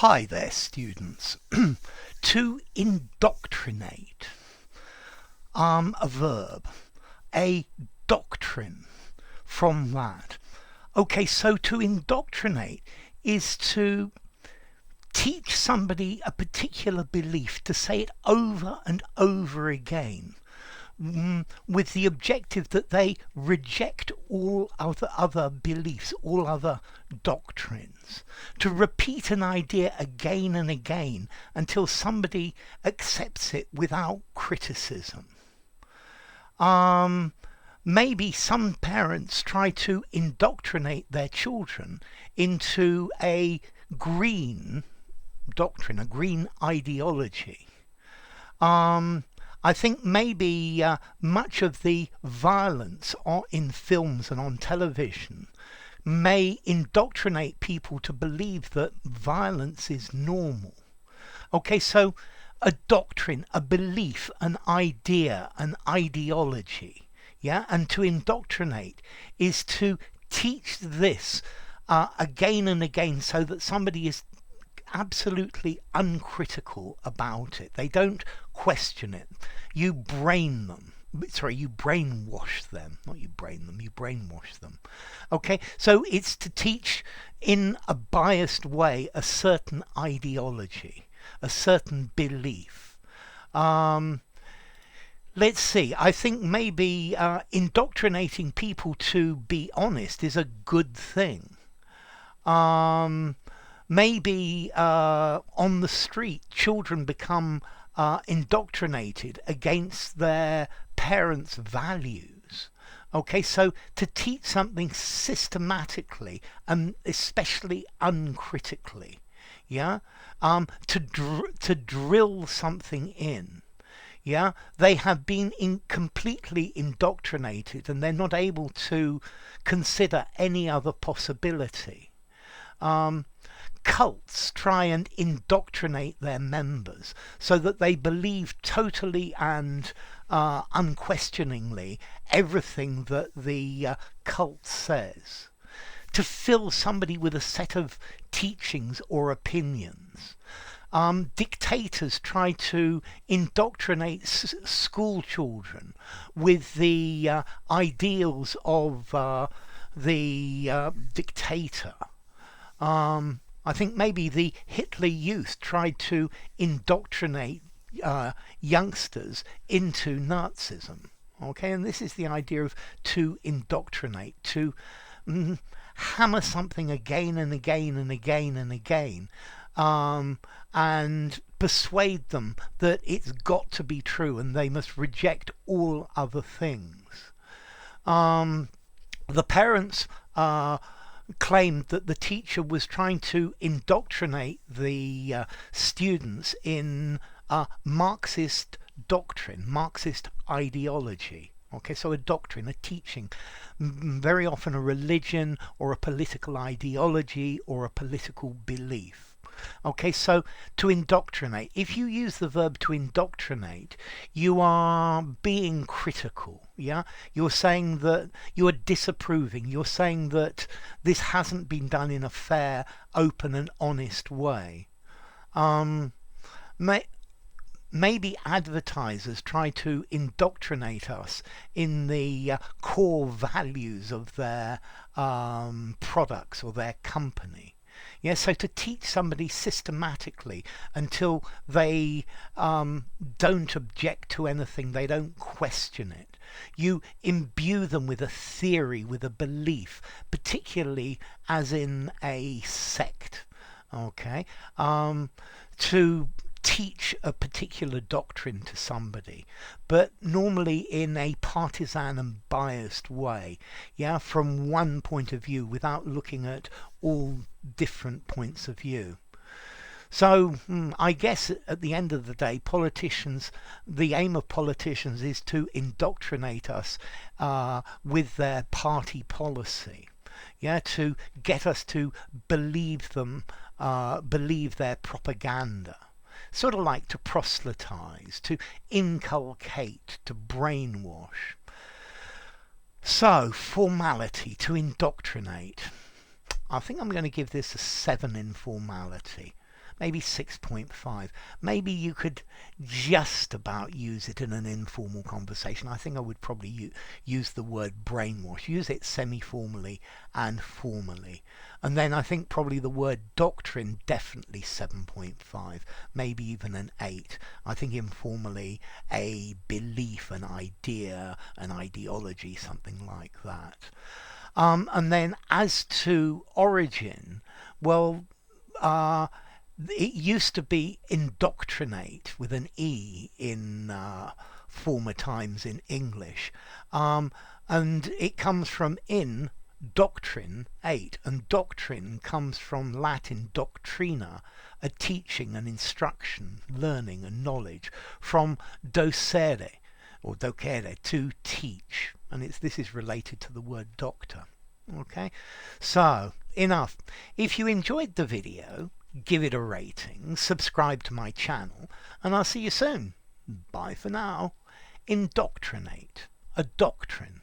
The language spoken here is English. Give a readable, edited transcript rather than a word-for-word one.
Hi there, students. To indoctrinate, a verb, a doctrine from that. Okay, so to indoctrinate is to teach somebody a particular belief, to say it over and over again, with the objective that they reject all other beliefs, all other doctrines, to repeat an idea again and again until somebody accepts it without criticism. Maybe some parents try to indoctrinate their children into a green doctrine, a green ideology. I think maybe much of the violence in films and on television may indoctrinate people to believe that violence is normal. Okay, so a doctrine, a belief, an idea, an ideology, yeah, and to indoctrinate is to teach this again and again so that somebody is absolutely uncritical about it. They don't question it. You brain them. Sorry, you brainwash them. Not you brain them, you brainwash them. Okay, so it's to teach in a biased way a certain ideology, a certain belief. Let's see, I think maybe indoctrinating people to be honest is a good thing. Maybe on the street, children become indoctrinated against their parents' values. Okay, so to teach something systematically and especially uncritically, yeah, to drill something in. Yeah, they have been completely indoctrinated and they're not able to consider any other possibility. Cults try and indoctrinate their members so that they believe totally and unquestioningly everything that the cult says, to fill somebody with a set of teachings or opinions. Dictators try to indoctrinate school children with the ideals of the dictator. I think maybe the Hitler Youth tried to indoctrinate youngsters into Nazism. Okay, and this is the idea of to indoctrinate, to hammer something again and again and again and again, and persuade them that it's got to be true and they must reject all other things. The parents claimed that the teacher was trying to indoctrinate the students in Marxist doctrine, Marxist ideology. Okay, so a doctrine, a teaching, very often a religion or a political ideology or a political belief. Okay, so to indoctrinate, if you use the verb to indoctrinate, you are being critical, yeah? You're saying that you are disapproving, you're saying that this hasn't been done in a fair, open and honest way. Maybe advertisers try to indoctrinate us in the core values of their products or their company. Yeah, so to teach somebody systematically until they don't object to anything, they don't question it. You imbue them with a theory, with a belief, particularly as in a sect. Okay, to teach a particular doctrine to somebody, but normally in a partisan and biased way, yeah, from one point of view without looking at all different points of view. So I guess at the end of the day, politicians, the aim of politicians is to indoctrinate us with their party policy. Yeah, to get us to believe them, believe their propaganda. Sort of like to proselytize, to inculcate, to brainwash. So, formality, to indoctrinate. I think I'm going to give this a 7 in formality. maybe 6.5. Maybe you could just about use it in an informal conversation. I think I would probably use the word brainwash, use it semi-formally and formally. And then I think probably the word doctrine, definitely 7.5, maybe even an 8. I think informally a belief, an idea, an ideology, something like that. And then as to origin, well, it used to be indoctrinate with an E in former times in English. And it comes from in doctrine 8, and doctrine comes from Latin doctrina, a teaching and instruction, learning and knowledge, from docere or docere, to teach, and this is related to the word doctor. Okay, so enough. If you enjoyed the video, give it a rating, subscribe to my channel, and I'll see you soon. Bye for now. Indoctrinate, a doctrine.